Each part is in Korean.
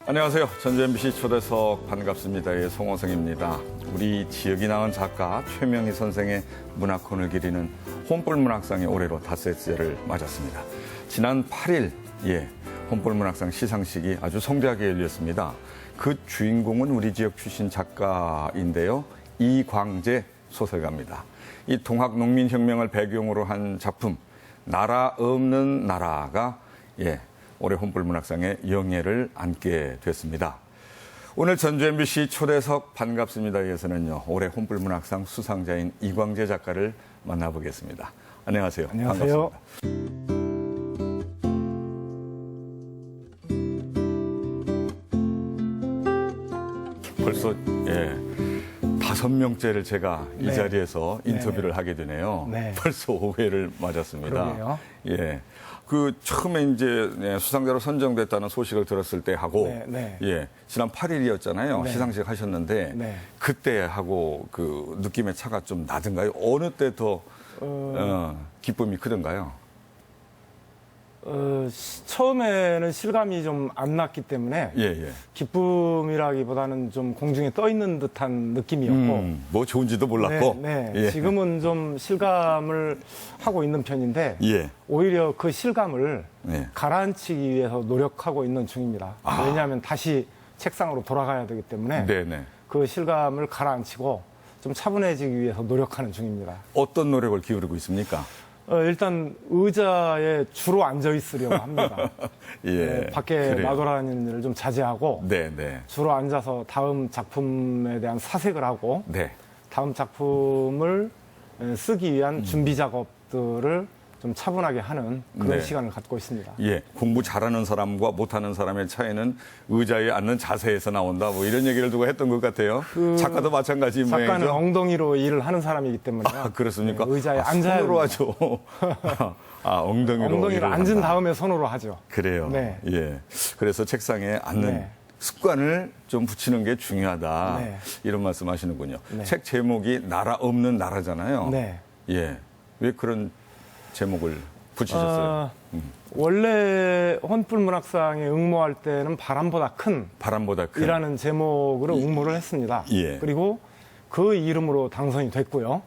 안녕하세요. 전주 MBC 초대석 반갑습니다. 예, 송호성입니다. 우리 지역이 낳은 작가 최명희 선생의 문학혼을 기리는 혼불문학상이 올해로 닷새째를 맞았습니다. 지난 8일 혼불문학상 시상식이 아주 성대하게 열렸습니다. 그 주인공은 우리 지역 출신 작가인데요. 이광재 소설가입니다. 이 동학농민혁명을 배경으로 한 작품 나라 없는 나라가 올해 혼불문학상의 영예를 안게 됐습니다. 오늘 전주 MBC 초대석 반갑습니다에서는요. 올해 혼불문학상 수상자인 이광재 작가를 만나보겠습니다. 안녕하세요. 안녕하세요. 반갑습니다. 벌써 5명째를 제가 이 자리에서 인터뷰를 하게 되네요. 네. 벌써 5회를 맞았습니다. 그러게요. 그 처음에 이제 수상자로 선정됐다는 소식을 들었을 때 하고 지난 8일이었잖아요. 네. 시상식 하셨는데 그때 하고 그 느낌의 차가 좀 나던가요? 어느 때 더 기쁨이 크던가요? 처음에는 실감이 좀 안 났기 때문에 기쁨이라기보다는 좀 공중에 떠 있는 듯한 느낌이었고 뭐 좋은지도 몰랐고 지금은 좀 실감을 하고 있는 편인데 오히려 그 실감을 가라앉히기 위해서 노력하고 있는 중입니다. 왜냐하면 다시 책상으로 돌아가야 되기 때문에 그 실감을 가라앉히고 좀 차분해지기 위해서 노력하는 중입니다. 어떤 노력을 기울이고 있습니까? 일단 의자에 주로 앉아 있으려고 합니다. 밖에 그래요. 나돌아다니는 일을 좀 자제하고 주로 앉아서 다음 작품에 대한 사색을 하고 다음 작품을 쓰기 위한 준비 작업들을 좀 차분하게 하는 그런 시간을 갖고 있습니다. 공부 잘하는 사람과 못하는 사람의 차이는 의자에 앉는 자세에서 나온다. 뭐 이런 얘기를 두고 했던 것 같아요. 작가도 마찬가지 모양이죠. 작가는 엉덩이로 일을 하는 사람이기 때문에 그렇습니까? 의자에 앉아야 손으로 하죠. 엉덩이를 앉은 다음에 손으로 하죠. 그래요. 그래서 책상에 앉는 습관을 좀 붙이는 게 중요하다. 이런 말씀하시는군요. 책 제목이 나라 없는 나라잖아요. 왜 그런 제목을 붙이셨어요? 원래 혼불문학상에 응모할 때는 바람보다 큰 이라는 제목으로 응모를 했습니다. 그리고 그 이름으로 당선이 됐고요.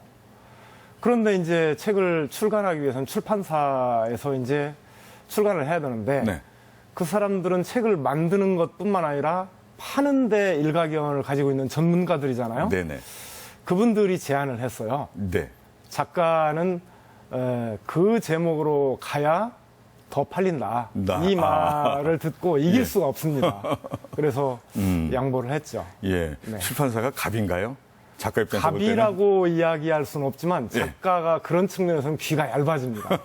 그런데 이제 책을 출간하기 위해서는 출판사에서 이제 출간을 해야 되는데 그 사람들은 책을 만드는 것뿐만 아니라 파는데 일가견을 가지고 있는 전문가들이잖아요. 그분들이 제안을 했어요. 작가는 그 제목으로 가야 더 팔린다. 이 말을 듣고 이길 수가 없습니다. 그래서 양보를 했죠. 출판사가 갑인가요? 작가 입장에서 볼 때는? 갑이라고 이야기할 수는 없지만 작가가 그런 측면에서는 귀가 얇아집니다.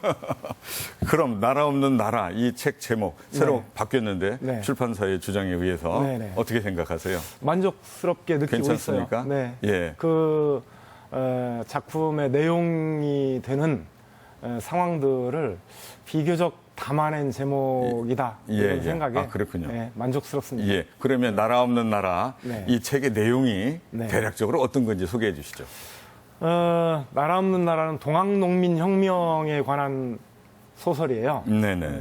그럼 나라 없는 나라 이 책 제목 새로 바뀌었는데 출판사의 주장에 의해서 어떻게 생각하세요? 만족스럽게 느끼고 괜찮습니까? 있어요. 그 작품의 내용이 되는 상황들을 비교적 담아낸 제목이다. 이런 생각에 그렇군요. 만족스럽습니다. 그러면 나라 없는 나라 이 책의 내용이 대략적으로 어떤 건지 소개해 주시죠. 나라 없는 나라는 동학농민혁명에 관한 소설이에요.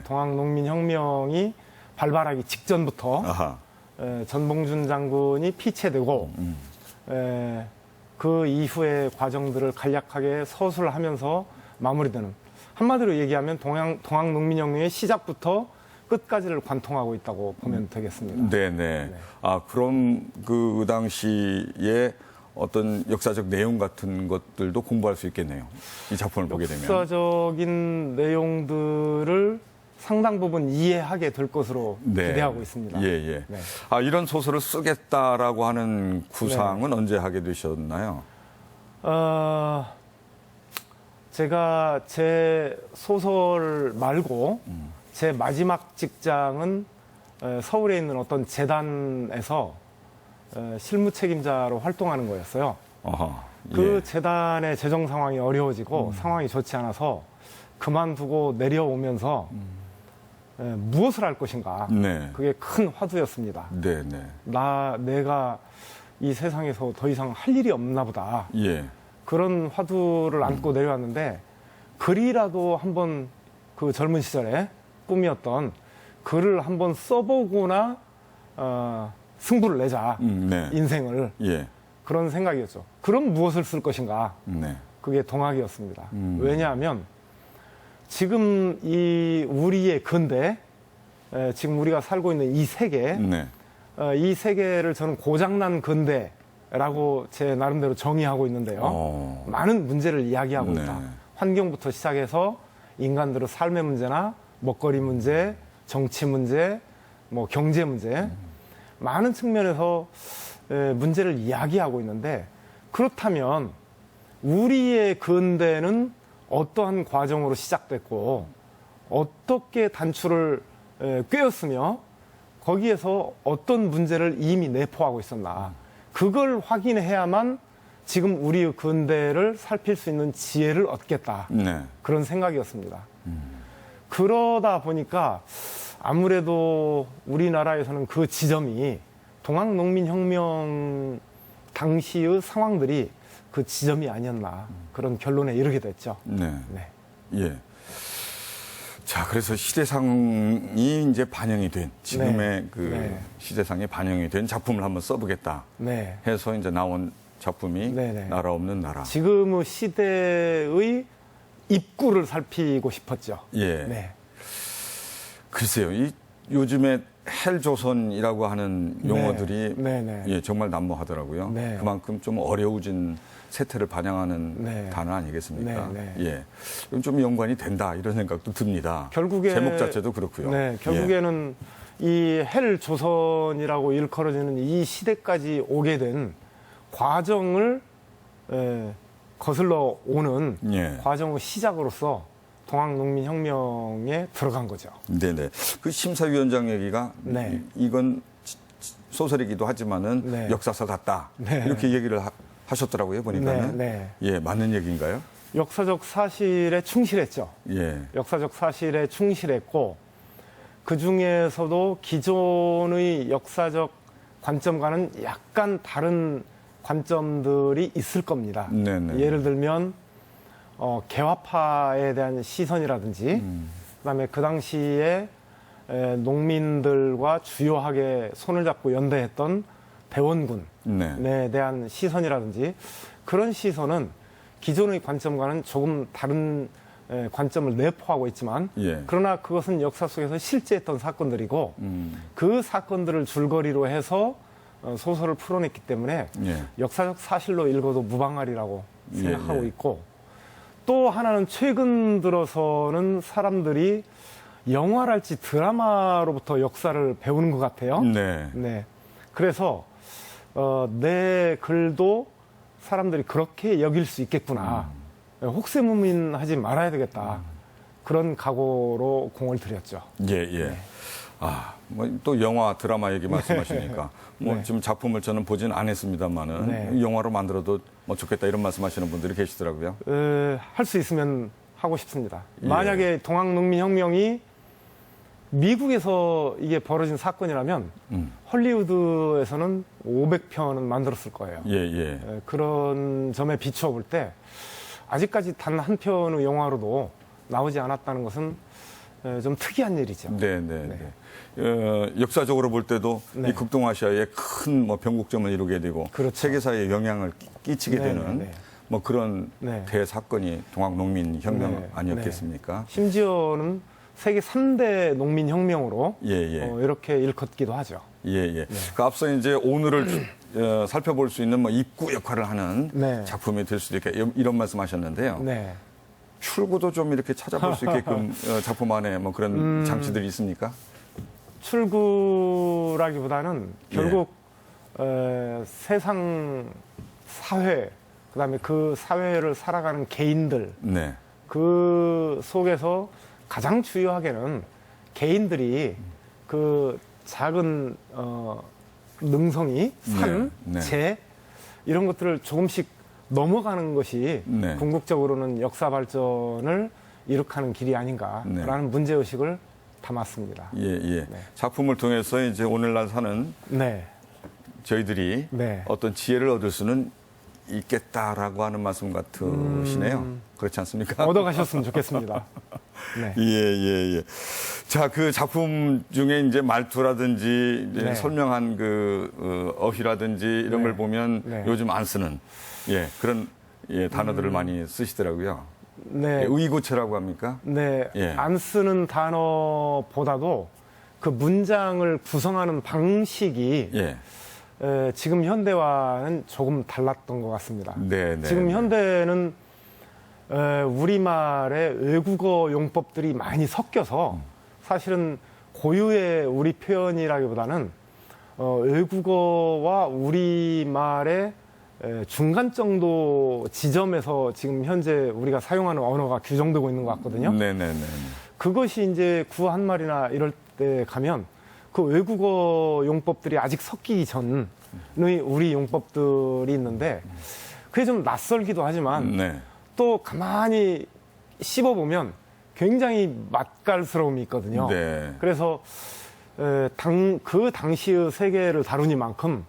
동학농민혁명이 발발하기 직전부터 전봉준 장군이 피체되고 그 이후의 과정들을 간략하게 서술하면서 마무리되는, 한마디로 얘기하면 동학농민혁명의 시작부터 끝까지를 관통하고 있다고 보면 되겠습니다. 그럼 그 당시에 어떤 역사적 내용 같은 것들도 공부할 수 있겠네요. 이 작품을 보게 되면. 역사적인 내용들을 상당 부분 이해하게 될 것으로 기대하고 있습니다. 이런 소설을 쓰겠다라고 하는 구상은 언제 하게 되셨나요? 제가 제 소설 말고 제 마지막 직장은 서울에 있는 어떤 재단에서 실무 책임자로 활동하는 거였어요. 그 재단의 재정 상황이 어려워지고 상황이 좋지 않아서 그만두고 내려오면서 무엇을 할 것인가. 그게 큰 화두였습니다. 내가 이 세상에서 더 이상 할 일이 없나 보다. 그런 화두를 안고 내려왔는데 글이라도 한번 그 젊은 시절에 꿈이었던 글을 한번 써보거나 승부를 내자. 네. 인생을. 예. 그런 생각이었죠. 그럼 무엇을 쓸 것인가? 네. 그게 동학이었습니다. 왜냐하면 지금 이 우리의 근대, 지금 우리가 살고 있는 이 세계, 네. 이 세계를 저는 고장난 근대라고 제 나름대로 정의하고 있는데요. 많은 문제를 이야기하고 네. 있다. 환경부터 시작해서 인간들의 삶의 문제나 먹거리 문제, 정치 문제, 뭐 경제 문제, 많은 측면에서 문제를 이야기하고 있는데, 그렇다면 우리의 근대는 어떠한 과정으로 시작됐고 어떻게 단추를 꿰었으며 거기에서 어떤 문제를 이미 내포하고 있었나, 그걸 확인해야만 지금 우리의 근대를 살필 수 있는 지혜를 얻겠다. 네. 그런 생각이었습니다. 그러다 보니까 아무래도 우리나라에서는 그 지점이 동학농민혁명 당시의 상황들이 그 지점이 아니었나, 그런 결론에 이르게 됐죠. 네. 네. 예. 자, 그래서 시대상이 이제 반영이 된, 지금의 그 시대상이 반영이 된 작품을 한번 써보겠다 해서 이제 나온 작품이 나라 없는 나라. 지금의 시대의 입구를 살피고 싶었죠. 예. 네. 글쎄요, 요즘에 헬조선이라고 하는 용어들이 예, 정말 난무하더라고요. 그만큼 좀 어려워진 세태를 반영하는 단어 아니겠습니까? 예. 좀 연관이 된다, 이런 생각도 듭니다. 결국에 제목 자체도 그렇고요. 결국에는 이 헬조선이라고 일컬어지는 이 시대까지 오게 된 과정을 거슬러 오는 과정의 시작으로서 동학농민혁명에 들어간 거죠. 네네. 그 심사위원장 얘기가 이건 소설이기도 하지만은 역사서 같다. 이렇게 얘기를 하셨더라고요, 보니까는. 예, 맞는 얘기인가요? 역사적 사실에 충실했죠. 예. 역사적 사실에 충실했고, 그 중에서도 기존의 역사적 관점과는 약간 다른 관점들이 있을 겁니다. 예를 들면 개화파에 대한 시선이라든지, 그다음에 그 당시에 농민들과 주요하게 손을 잡고 연대했던 대원군에 대한 시선이라든지, 그런 시선은 기존의 관점과는 조금 다른 관점을 내포하고 있지만, 그러나 그것은 역사 속에서 실제했던 사건들이고, 그 사건들을 줄거리로 해서 소설을 풀어냈기 때문에 역사적 사실로 읽어도 무방하리라고 생각하고 있고, 또 하나는 최근 들어서는 사람들이 영화랄지 드라마로부터 역사를 배우는 것 같아요. 그래서 내 글도 사람들이 그렇게 여길 수 있겠구나. 혹세무민하지 말아야 되겠다. 그런 각오로 공을 들였죠. 예. 아, 뭐 또 영화, 드라마 얘기 말씀하시니까 뭐 지금 작품을 저는 보진 않았습니다만은 영화로 만들어도 뭐 좋겠다, 이런 말씀하시는 분들이 계시더라고요. 할 수 있으면 하고 싶습니다. 만약에 동학농민혁명이 미국에서 이게 벌어진 사건이라면 헐리우드에서는 500편은 만들었을 거예요. 그런 점에 비추어 볼 때 아직까지 단 한 편의 영화로도 나오지 않았다는 것은 좀 특이한 일이죠. 역사적으로 볼 때도 이 극동아시아에 큰 뭐 변곡점을 이루게 되고 세계사에 영향을 끼치게 되는 뭐 그런 대사건이 동학농민혁명 아니었겠습니까? 심지어는 세계 3대 농민혁명으로 이렇게 일컫기도 하죠. 그 앞서 이제 오늘을 살펴볼 수 있는 뭐 입구 역할을 하는 작품이 될 수도 있게, 이런 말씀하셨는데요. 출구도 좀 이렇게 찾아볼 수 있게끔 작품 안에 뭐 그런 장치들이 있습니까? 출구라기보다는 결국 세상 사회, 그다음에 그 사회를 살아가는 개인들, 그 속에서 가장 주요하게는 개인들이 그 작은 능성이, 산, 재, 이런 것들을 조금씩 넘어가는 것이 궁극적으로는 역사 발전을 이룩하는 길이 아닌가라는 문제의식을 담았습니다. 작품을 통해서 이제 오늘날 사는 저희들이 어떤 지혜를 얻을 수는 있겠다라고 하는 말씀 같으시네요. 그렇지 않습니까? 얻어가셨으면 좋겠습니다. 네. 예. 자, 그 작품 중에 이제 말투라든지 이제 네. 설명한 그 어휘라든지 이런 네. 걸 보면 네. 요즘 안 쓰는 그런 단어들을 많이 쓰시더라고요. 네. 의구체라고 합니까? 네. 예. 안 쓰는 단어보다도 그 문장을 구성하는 방식이 지금 현대와는 조금 달랐던 것 같습니다. 네. 지금 현대는 우리말의 외국어 용법들이 많이 섞여서 사실은 고유의 우리 표현이라기보다는 외국어와 우리말의 중간 정도 지점에서 지금 현재 우리가 사용하는 언어가 규정되고 있는 것 같거든요. 네네네. 그것이 이제 구한말이나 이럴 때 가면 그 외국어 용법들이 아직 섞이기 전의 우리 용법들이 있는데 그게 좀 낯설기도 하지만 또 가만히 씹어보면 굉장히 맛깔스러움이 있거든요. 네. 그래서 그 당시의 세계를 다루니만큼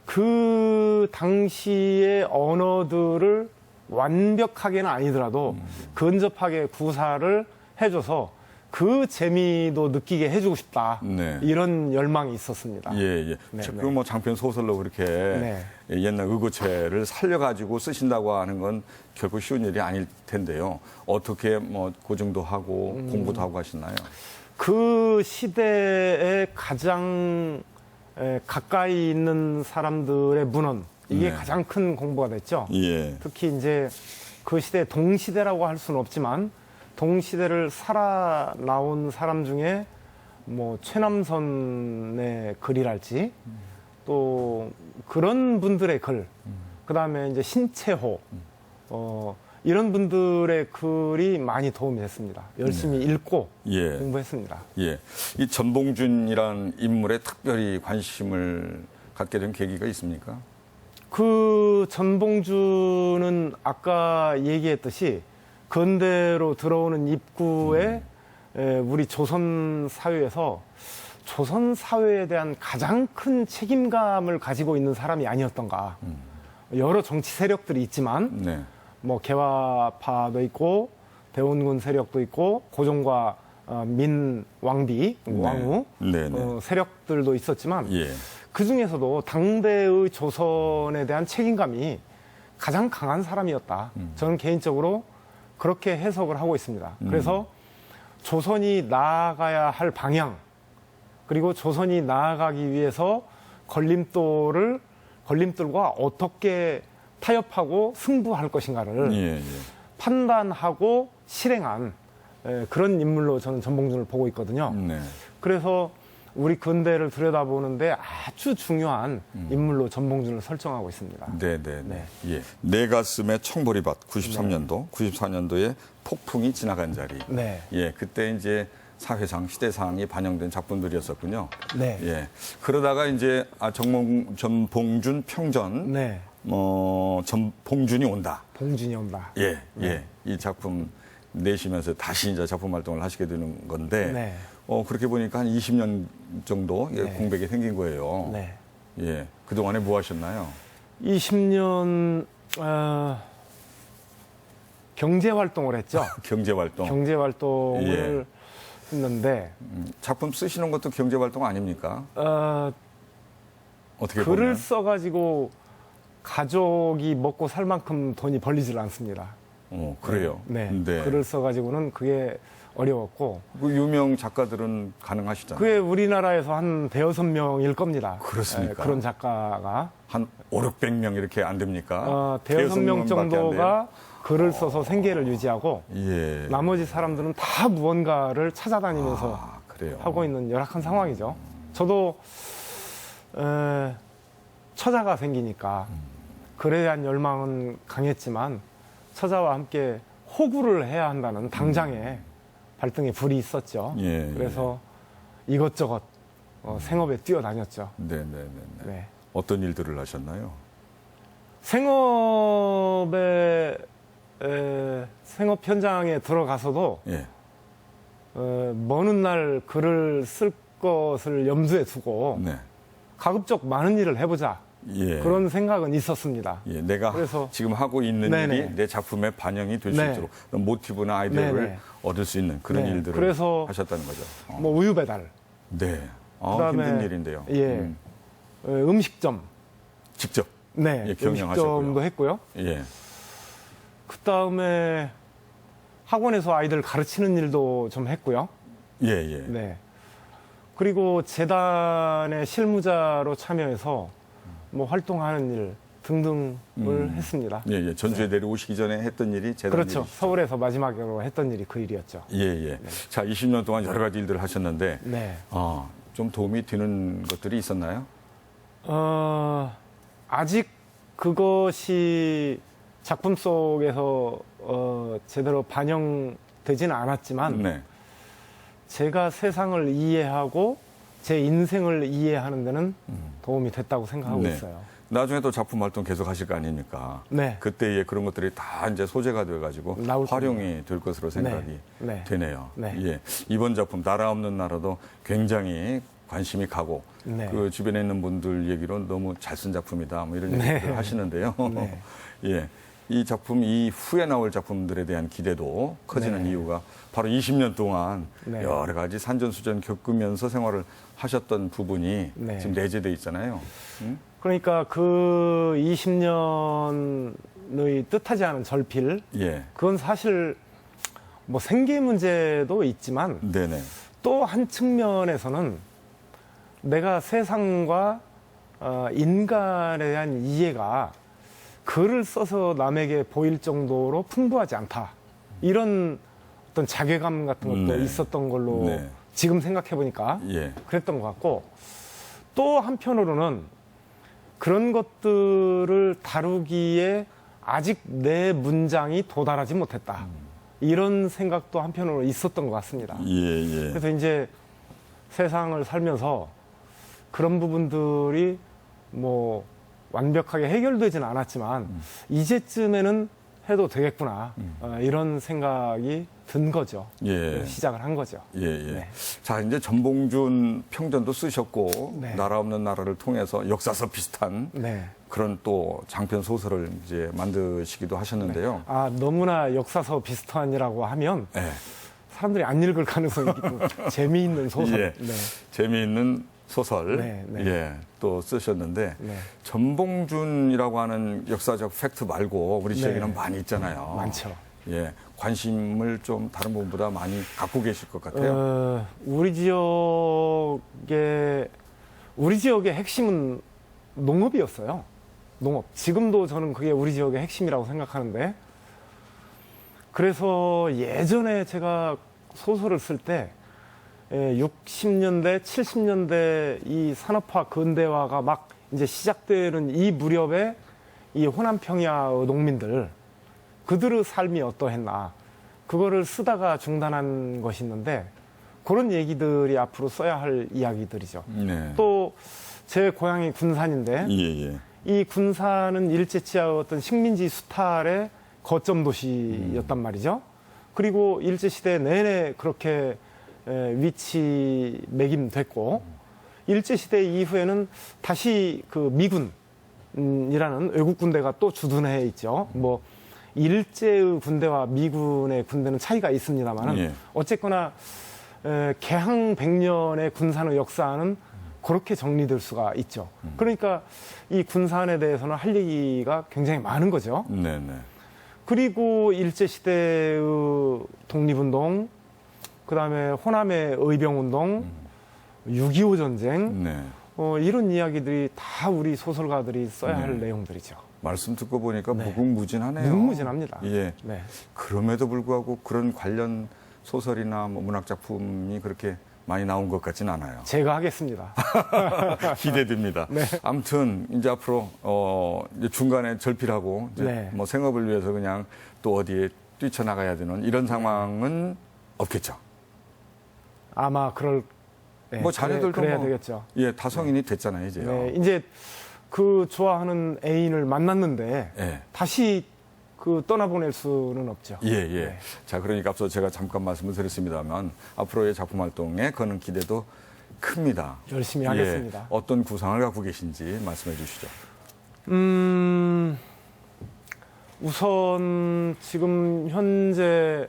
그 당시의 언어들을 완벽하게는 아니더라도 근접하게 구사를 해줘서 그 재미도 느끼게 해주고 싶다. 이런 열망이 있었습니다. 예. 그 뭐 장편 소설로 그렇게 옛날 의구체를 살려가지고 쓰신다고 하는 건 결코 쉬운 일이 아닐 텐데요. 어떻게 뭐 고증도 하고 공부도 하고 하시나요? 그 시대에 가장 가까이 있는 사람들의 문헌, 이게 가장 큰 공부가 됐죠. 특히 이제 그 시대 동시대라고 할 수는 없지만 동시대를 살아 나온 사람 중에 뭐 최남선의 글이랄지 또 그런 분들의 글, 그다음에 이제 신채호 이런 분들의 글이 많이 도움이 됐습니다. 열심히 읽고 공부했습니다. 이 전봉준이라는 인물에 특별히 관심을 갖게 된 계기가 있습니까? 그 전봉준은 아까 얘기했듯이 근대로 들어오는 입구에 우리 조선 사회에서 조선 사회에 대한 가장 큰 책임감을 가지고 있는 사람이 아니었던가. 여러 정치 세력들이 있지만 뭐 개화파도 있고 대원군 세력도 있고 고종과 민 왕비 왕후 세력들도 있었지만 그 중에서도 당대의 조선에 대한 책임감이 가장 강한 사람이었다. 저는 개인적으로 그렇게 해석을 하고 있습니다. 그래서 조선이 나아가야 할 방향, 그리고 조선이 나아가기 위해서 걸림돌과 어떻게 타협하고 승부할 것인가를 판단하고 실행한 그런 인물로 저는 전봉준을 보고 있거든요. 그래서 우리 근대를 들여다보는데 아주 중요한 인물로 전봉준을 설정하고 있습니다. 내 가슴에 청보리밭 93년도, 94년도에 폭풍이 지나간 자리. 그때 이제 사회상, 시대상이 반영된 작품들이었었군요. 그러다가 이제 전봉준 평전, 전봉준이 온다. 봉준이 온다. 이 작품 내시면서 다시 이제 작품 활동을 하시게 되는 건데. 그렇게 보니까 한 20년 정도 공백이 생긴 거예요. 그동안에 뭐 하셨나요? 20년, 경제활동을 했죠. 경제활동. 경제활동을 했는데. 작품 쓰시는 것도 경제활동 아닙니까? 어떻게 글을 보면? 써가지고 가족이 먹고 살 만큼 돈이 벌리질 않습니다. 그래요? 글을 써가지고는 그게 어려웠고. 그 유명 작가들은 가능하시잖아요. 그게 우리나라에서 한 대여섯 명일 겁니다. 그렇습니까? 그런 작가가. 한 500~600명 이렇게 안 됩니까? 대여섯 명 정도가 글을 써서 생계를 유지하고 나머지 사람들은 다 무언가를 찾아다니면서 하고 있는 열악한 상황이죠. 저도 처자가 생기니까 글에 대한 열망은 강했지만 처자와 함께 호구를 해야 한다는 당장에 발등에 불이 있었죠. 그래서 이것저것 생업에 뛰어다녔죠. 어떤 일들을 하셨나요? 생업 현장에 들어가서도 먼 훗날 글을 쓸 것을 염두에 두고 가급적 많은 일을 해보자. 예. 그런 생각은 있었습니다. 예, 내가 그래서 지금 하고 있는 네네. 일이 내 작품에 반영이 될 수 네. 있도록 모티브나 아이디어를 네네. 얻을 수 있는 그런 네. 일들을 그래서 하셨다는 거죠. 뭐 우유 배달, 네. 그다음에 힘든 일인데요. 예, 음식점, 직접 네, 예, 경영하셨고요. 음식점도 했고요. 예. 그 다음에 학원에서 아이들 가르치는 일도 좀 했고요. 예, 예. 네. 그리고 재단의 실무자로 참여해서 뭐 활동하는 일 등등을 했습니다. 예, 예. 전주에 내려오시기 전에 했던 일이 재단 그렇죠. 일이시죠. 서울에서 마지막으로 했던 일이 그 일이었죠. 예, 예. 자, 20년 동안 여러 가지 일들을 하셨는데 네. 좀 도움이 되는 것들이 있었나요? 아직 그것이 작품 속에서 제대로 반영되지는 않았지만 네. 제가 세상을 이해하고 제 인생을 이해하는 데는 도움이 됐다고 생각하고 네. 있어요. 나중에 또 작품 활동 계속 하실 거 아닙니까? 네. 그때의 그런 것들이 다 이제 소재가 돼가지고 나올 활용이 될 것으로 생각이 네. 되네요. 네. 예. 이번 작품 나라 없는 나라도 굉장히 관심이 가고 네. 그 주변에 있는 분들 얘기로 너무 잘 쓴 작품이다 뭐 이런 네. 얘기를 하시는데요. 네. 예. 이 작품 이후에 나올 작품들에 대한 기대도 커지는 네. 이유가 바로 20년 동안 네. 여러 가지 산전수전 겪으면서 생활을 하셨던 부분이 네. 지금 내재돼 있잖아요. 응? 그러니까 그 20년의 뜻하지 않은 절필, 예. 그건 사실 뭐 생계 문제도 있지만 네네. 또 한 측면에서는 내가 세상과 인간에 대한 이해가 글을 써서 남에게 보일 정도로 풍부하지 않다. 이런 어떤 자괴감 같은 것도 네. 있었던 걸로 네. 지금 생각해 보니까 예. 그랬던 것 같고, 또 한편으로는 그런 것들을 다루기에 아직 내 문장이 도달하지 못했다. 이런 생각도 한편으로 있었던 것 같습니다. 예, 예. 그래서 이제 세상을 살면서 그런 부분들이 뭐 완벽하게 해결되지는 않았지만 이제쯤에는 해도 되겠구나. 이런 생각이 든 거죠. 예. 시작을 한 거죠. 예, 예. 네. 자, 이제 전봉준 평전도 쓰셨고, 네. 나라 없는 나라를 통해서 역사서 비슷한 네. 그런 또 장편 소설을 이제 만드시기도 하셨는데요. 아, 너무나 역사서 비슷한이라고 하면 예. 사람들이 안 읽을 가능성이 있기 때문에 재미있는 소설. 예. 네. 재미있는 소설 네, 네. 예, 또 쓰셨는데 네. 전봉준이라고 하는 역사적 팩트 말고 우리 지역에는 네. 많이 있잖아요. 많죠. 예, 관심을 좀 다른 부분보다 많이 갖고 계실 것 같아요. 우리 지역의 핵심은 농업이었어요. 농업. 지금도 저는 그게 우리 지역의 핵심이라고 생각하는데, 그래서 예전에 제가 소설을 쓸 때 60년대, 70년대 이 산업화 근대화가 막 이제 시작되는 이 무렵에 이 호남 평야의 농민들, 그들의 삶이 어떠했나, 그거를 쓰다가 중단한 것이 있는데, 그런 얘기들이 앞으로 써야 할 이야기들이죠. 네. 또 제 고향이 군산인데, 예, 예. 이 군산은 일제치하의 어떤 식민지 수탈의 거점 도시였단 말이죠. 그리고 일제시대 내내 그렇게 위치 매김됐고, 일제시대 이후에는 다시 그 미군이라는 외국 군대가 또 주둔해 있죠. 뭐 일제의 군대와 미군의 군대는 차이가 있습니다만은 예. 어쨌거나 개항 100년의 군산의 역사는 그렇게 정리될 수가 있죠. 그러니까 이 군산에 대해서는 할 얘기가 굉장히 많은 거죠. 네, 네. 그리고 일제시대의 독립운동, 그 다음에 호남의 의병운동, 6.25 전쟁, 네. 이런 이야기들이 다 우리 소설가들이 써야 할 네. 내용들이죠. 말씀 듣고 보니까 네. 무궁무진하네요. 무궁무진합니다. 예. 네. 그럼에도 불구하고 그런 관련 소설이나 뭐 문학 작품이 그렇게 많이 나온 것 같지는 않아요. 제가 하겠습니다. 기대됩니다. 네. 아무튼 이제 앞으로 이제 중간에 절필하고 이제 네. 뭐 생업을 위해서 그냥 또 어디에 뛰쳐나가야 되는 이런 상황은 없겠죠. 아마 뭐 자녀들도 그래야 뭐 되겠죠. 예, 다 성인이 됐잖아요, 이제요. 네, 이제 그 좋아하는 애인을 만났는데 예. 다시 그 떠나보낼 수는 없죠. 예, 예. 네. 자, 그러니까 앞서 제가 잠깐 말씀을 드렸습니다만 앞으로의 작품 활동에 거는 기대도 큽니다. 열심히 예, 하겠습니다. 어떤 구상을 갖고 계신지 말씀해 주시죠. 우선 지금 현재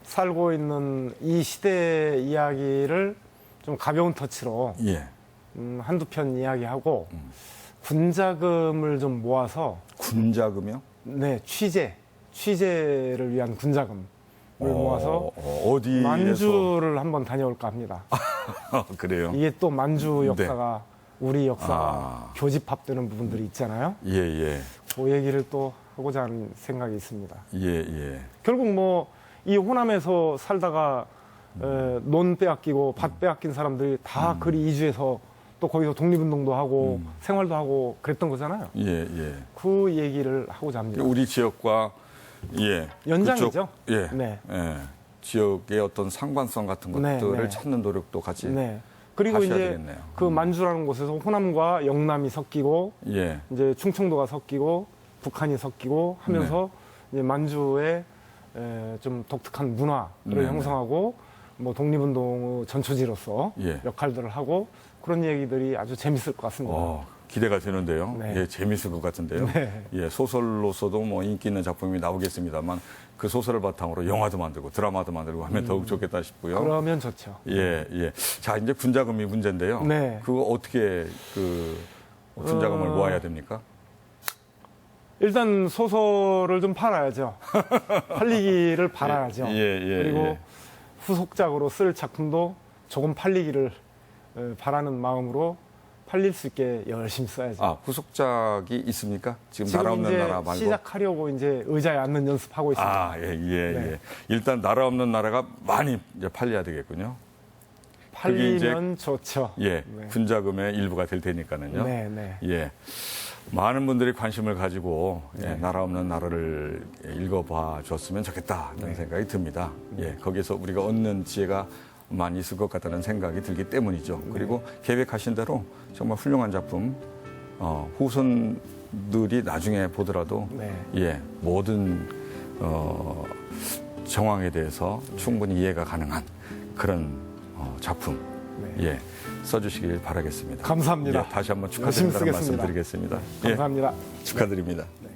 살고 있는 이 시대의 이야기를 좀 가벼운 터치로 예. 한두 편 이야기하고 군자금을 좀 모아서 군자금이요? 네, 취재를 위한 군자금을 모아서 어디에서? 만주를 한번 다녀올까 합니다. 그래요? 이게 또 만주 역사가 우리 역사가 교집합되는 부분들이 있잖아요. 예, 예. 그 얘기를 또 하고자 하는 생각이 있습니다. 예, 예. 결국 뭐 이 호남에서 살다가 논 빼앗기고 밭 빼앗긴 사람들이 다 그리 이주해서 또 거기서 독립운동도 하고 생활도 하고 그랬던 거잖아요. 예, 예. 그 얘기를 하고자 합니다. 우리 지역과 예. 연장이죠. 그쪽, 예. 네. 예. 지역의 어떤 상관성 같은 것들을 네, 네. 찾는 노력도 같이 네. 그리고 하셔야 이제 되겠네요. 그 만주라는 곳에서 호남과 영남이 섞이고 예. 이제 충청도가 섞이고 북한이 섞이고 하면서 이제 만주의 좀 독특한 문화를 네, 형성하고 뭐 독립운동 전초지로서 예. 역할들을 하고 그런 얘기들이 아주 재밌을 것 같습니다. 기대가 되는데요. 네. 예, 재밌을 것 같은데요. 네. 예, 소설로서도 뭐 인기 있는 작품이 나오겠습니다만 그 소설을 바탕으로 영화도 만들고 드라마도 만들고 하면 더욱 좋겠다 싶고요. 그러면 좋죠. 예, 예. 자, 이제 군자금이 문제인데요. 네. 그거 어떻게 그 군자금을 모아야 됩니까? 일단 소설을 좀 팔아야죠. 팔리기를 바라야죠. 예, 예, 그리고 예. 후속작으로 쓸 작품도 조금 팔리기를 바라는 마음으로 팔릴 수 있게 열심히 써야죠. 후속작이 있습니까? 지금 지금 나라 없는 이제 나라 말고. 시작하려고 이제 의자에 앉는 연습하고 있습니다. 예, 예, 네. 예. 일단 나라 없는 나라가 많이 이제 팔려야 되겠군요. 팔리면 좋죠. 예, 네. 군자금의 일부가 될 테니까는요. 네, 네. 예. 많은 분들이 관심을 가지고 네. 나라 없는 나라를 읽어봐 줬으면 좋겠다는 생각이 듭니다. 예, 거기서 우리가 얻는 지혜가 많이 있을 것 같다는 생각이 들기 때문이죠. 그리고 계획하신 대로 정말 훌륭한 작품, 후손들이 나중에 보더라도 네. 예, 모든 정황에 대해서 충분히 이해가 가능한 그런 작품 예, 써주시길 바라겠습니다. 감사합니다. 예, 다시 한번 열심히 축하드린다는 쓰겠습니다. 말씀드리겠습니다. 감사합니다. 예, 축하드립니다. 네.